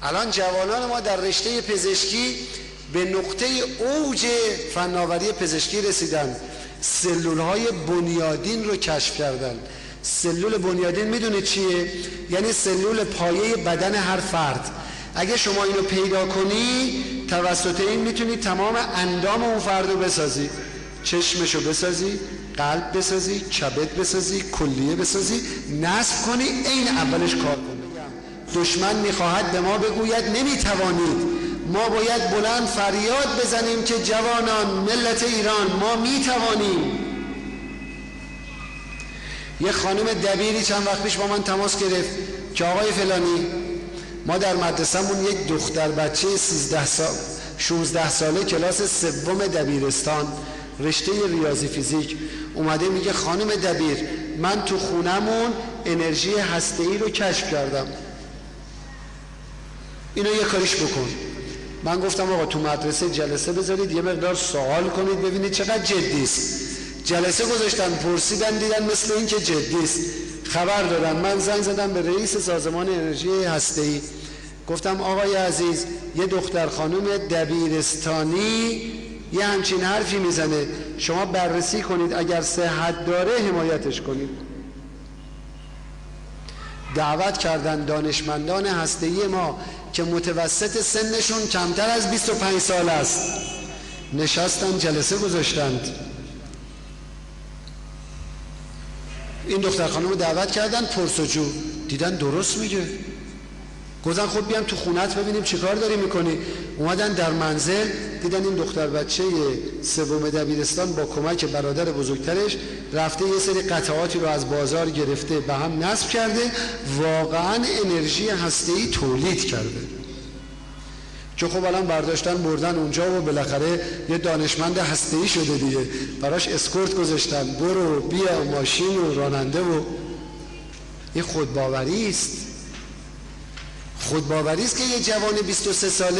الان جوانان ما در رشته پزشکی به نقطه اوج فناوری پزشکی رسیدن، سلولهای بنیادین رو کشف کردن. سلول بنیادین میدونید چیه؟ یعنی سلول پایه بدن هر فرد. اگه شما اینو پیدا کنی توسط این میتونی تمام اندام اون فرد رو بسازی، چشمشو بسازی، قلب بسازی، کبد بسازی، کلیه بسازی، نصب کنی، این اولش کار کنی. دشمن میخواهد به ما بگوید نمیتوانید. ما باید بلند فریاد بزنیم که جوانان، ملت ایران، ما میتوانیم. یه خانم دبیری چند وقت پیش با من تماس گرفت که آقای فلانی، ما در مدرسه‌مون یک دختر بچه 16 ساله کلاس سوم دبیرستان رشته ریاضی فیزیک اومده میگه خانم دبیر، من تو خونمون انرژی هسته‌ای رو کشف کردم، اینو یه کاریش بکن. من گفتم آقا تو مدرسه جلسه بذارید یه مقدار سوال کنید ببینید چقدر جدی است. جلسه گذاشتن، پرسیدن، دیدن مثل این که جدی است، خبر دادن. من زنگ زدم به رئیس سازمان انرژی هسته‌ای، گفتم آقای عزیز یه دختر خانم دبیرستانی یه همچین حرفی میزنه، شما بررسی کنید، اگر صحت داره حمایتش کنید. دعوت کردن دانشمندان هسته‌ای ما که متوسط سنشون کمتر از 25 سال است، نشستن جلسه گذاشتند. این دختر خانم رو دعوت کردن، پرسجو، دیدن درست میگه. گفتن خب بیام تو خونت ببینیم چیکار داری میکنی. اومدن در منزل، دیدن این دختر بچه سوم دبیرستان با کمک برادر بزرگترش رفته یه سری قطعاتی رو از بازار گرفته به هم نصب کرده، واقعا انرژی هسته‌ای تولید کرده. که خب الان برداشتن بردن اونجا و بالاخره یه دانشمند هسته‌ای شده دیگه، براش اسکورت گذاشتن، برو بیا، ماشین و راننده. و این خودباوری است. خودباوری است که یه جوان 23 ساله